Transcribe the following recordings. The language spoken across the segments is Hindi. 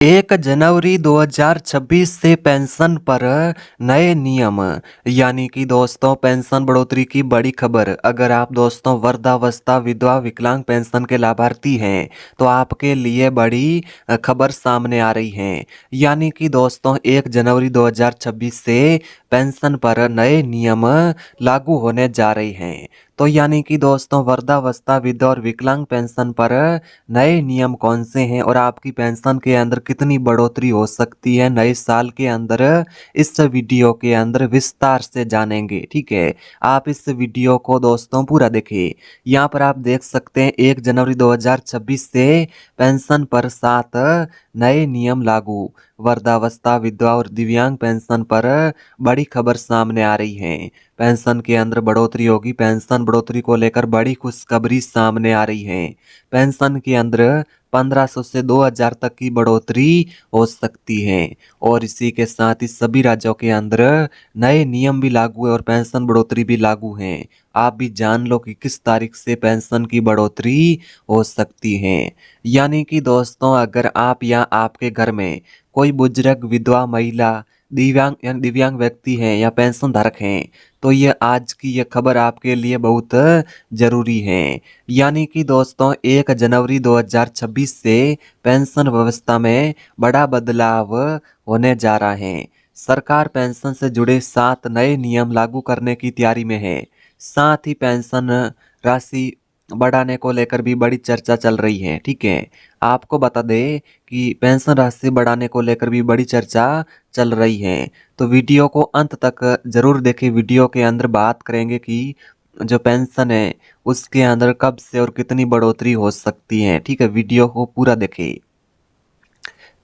1 जनवरी 2026 से पेंशन पर नए नियम। यानी कि दोस्तों पेंशन बढ़ोतरी की बड़ी खबर। अगर आप दोस्तों वृद्धावस्था विधवा विकलांग पेंशन के लाभार्थी हैं तो आपके लिए बड़ी खबर सामने आ रही है। यानी कि दोस्तों 1 जनवरी 2026 से पेंशन पर नए नियम लागू होने जा रहे हैं। तो यानी कि दोस्तों वृद्धावस्था विधवा और विकलांग पेंशन पर नए नियम कौन से हैं और आपकी पेंशन के अंदर कितनी बढ़ोतरी हो सकती है नए साल के अंदर, इस वीडियो के अंदर विस्तार से जानेंगे। ठीक है, आप इस वीडियो को दोस्तों पूरा देखें। यहाँ पर आप देख सकते हैं 1 जनवरी 2026 से पेंशन पर 7 नए नियम लागू। वृद्धावस्था विधवा और दिव्यांग पेंशन पर बड़ी खबर सामने आ रही है। पेंशन के अंदर बढ़ोतरी होगी। पेंशन बढ़ोतरी को लेकर बड़ी खुशखबरी सामने आ रही है। पेंशन के अंदर 1500 से 2000 तक की बढ़ोतरी हो सकती है। और इसी के साथ ही सभी राज्यों के अंदर नए नियम भी लागू है और पेंशन बढ़ोतरी भी लागू है। आप भी जान लो कि किस तारीख से पेंशन की बढ़ोतरी हो सकती है। यानी कि दोस्तों अगर आप या आपके घर में कोई बुजुर्ग विधवा महिला दिव्यांग यानी दिव्यांग व्यक्ति हैं या पेंशन धारक हैं तो ये आज की ये खबर आपके लिए बहुत जरूरी है। यानी कि दोस्तों 1 जनवरी 2026 से पेंशन व्यवस्था में बड़ा बदलाव होने जा रहा है। सरकार पेंशन से जुड़े 7 नए नियम लागू करने की तैयारी में है। साथ ही पेंशन राशि बढ़ाने को लेकर भी बड़ी चर्चा चल रही है। ठीक है, आपको बता दें कि पेंशन राशि बढ़ाने को लेकर भी बड़ी चर्चा चल रही है। तो वीडियो को अंत तक जरूर देखें। वीडियो के अंदर बात करेंगे कि जो पेंशन है उसके अंदर कब से और कितनी बढ़ोतरी हो सकती है। ठीक है, वीडियो को पूरा देखें।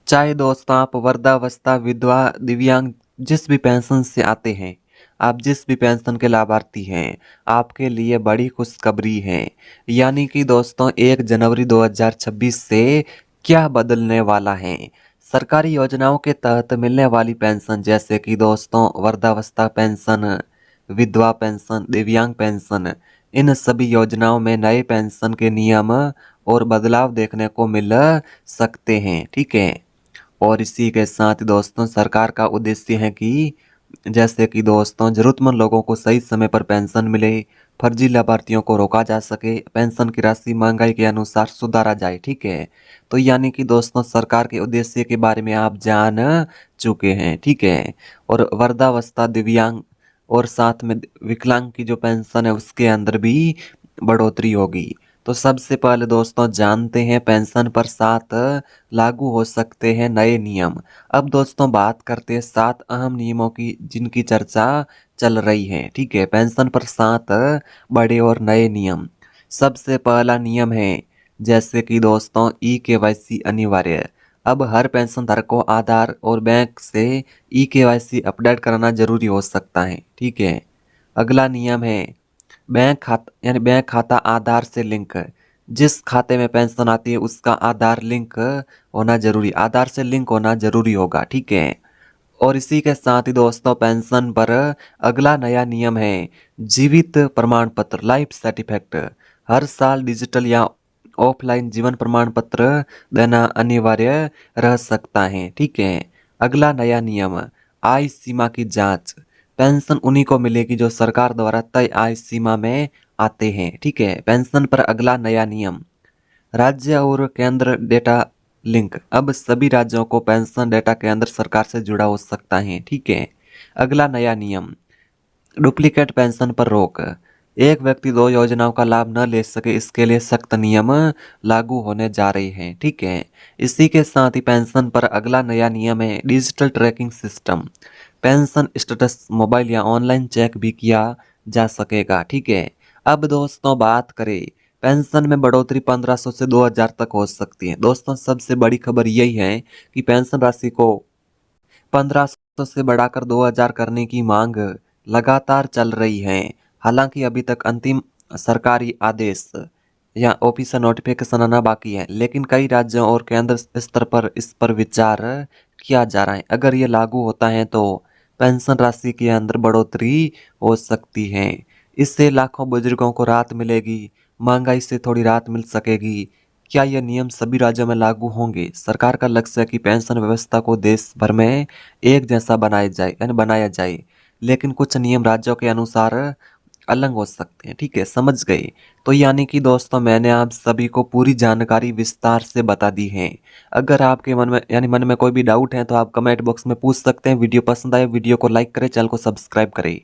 चाहे दोस्तों आप वृद्धावस्था विधवा दिव्यांग जिस भी पेंशन से आते हैं, आप जिस भी पेंशन के लाभार्थी हैं, आपके लिए बड़ी खुशखबरी है। यानी कि दोस्तों 1 जनवरी 2026 से क्या बदलने वाला है। सरकारी योजनाओं के तहत मिलने वाली पेंशन जैसे कि दोस्तों वृद्धावस्था पेंशन, विधवा पेंशन, दिव्यांग पेंशन, इन सभी योजनाओं में नए पेंशन के नियम और बदलाव देखने को मिल सकते हैं। ठीक है, और इसी के साथ दोस्तों सरकार का उद्देश्य है कि जैसे कि दोस्तों जरूरतमंद लोगों को सही समय पर पेंशन मिले, फर्जी लाभार्थियों को रोका जा सके, पेंशन की राशि महंगाई के अनुसार सुधारा जाए। ठीक है, तो यानी कि दोस्तों सरकार के उद्देश्य के बारे में आप जान चुके हैं। ठीक है, और वृद्धावस्था दिव्यांग और साथ में विकलांग की जो पेंशन है उसके अंदर भी बढ़ोतरी होगी। तो सबसे पहले दोस्तों जानते हैं पेंशन पर 7 लागू हो सकते हैं नए नियम। अब दोस्तों बात करते हैं 7 अहम नियमों की जिनकी चर्चा चल रही है। ठीक है, पेंशन पर 7 बड़े और नए नियम। सबसे पहला नियम है जैसे कि दोस्तों ई-केवाईसी अनिवार्य। अब हर पेंशन धारक को आधार और बैंक से ई-केवाईसी अपडेट कराना जरूरी हो सकता है। ठीक है, अगला नियम है बैंक खाता यानी बैंक खाता आधार से लिंक। जिस खाते में पेंशन आती है उसका आधार लिंक होना जरूरी, आधार से लिंक होना जरूरी होगा। ठीक है, और इसी के साथ ही दोस्तों पेंशन पर अगला नया नियम है जीवित प्रमाण पत्र, लाइफ सर्टिफिकेट। हर साल डिजिटल या ऑफलाइन जीवन प्रमाण पत्र देना अनिवार्य रह सकता है। ठीक है, अगला नया नियम आय सीमा की जांच। पेंशन उन्हीं को मिलेगी जो सरकार द्वारा तय आय सीमा में आते हैं। ठीक है, पेंशन पर अगला नया नियम राज्य और केंद्र डेटा लिंक। अब सभी राज्यों को पेंशन डेटा केंद्र सरकार से जुड़ा हो सकता है। ठीक है, अगला नया नियम डुप्लीकेट पेंशन पर रोक। एक व्यक्ति 2 योजनाओं का लाभ न ले सके इसके लिए सख्त नियम लागू होने जा रहे हैं। ठीक है, इसी के साथ ही पेंशन पर अगला नया नियम है digital tracking system. Pension status mobile या ऑनलाइन चेक भी किया जा सकेगा। ठीक है, अब दोस्तों बात करें पेंशन में बढ़ोतरी 1500 से 2000 तक हो सकती है। दोस्तों सबसे बड़ी खबर यही है कि पेंशन राशि को 1500 से बढ़ाकर 2000 करने की मांग लगातार चल रही है। हालांकि अभी तक अंतिम सरकारी आदेश या ऑफिशियल नोटिफिकेशन आना बाकी है, लेकिन कई राज्यों और केंद्र स्तर पर इस पर विचार किया जा रहा है। अगर ये लागू होता है तो पेंशन राशि के अंदर बढ़ोतरी हो सकती है। इससे लाखों बुजुर्गों को राहत मिलेगी, महंगाई से थोड़ी राहत मिल सकेगी, क्या ये नियम सभी राज्यों में लागू होंगे? सरकार का लक्ष्य है कि पेंशन व्यवस्था को देश भर में एक जैसा बनाया जाए, लेकिन कुछ नियम राज्यों के अनुसार अलग हो सकते हैं। ठीक है, समझ गए। तो यानी कि दोस्तों मैंने आप सभी को पूरी जानकारी विस्तार से बता दी है। अगर आपके मन में कोई भी डाउट है तो आप कमेंट बॉक्स में पूछ सकते हैं। वीडियो पसंद आए वीडियो को लाइक करें, चैनल को सब्सक्राइब करें।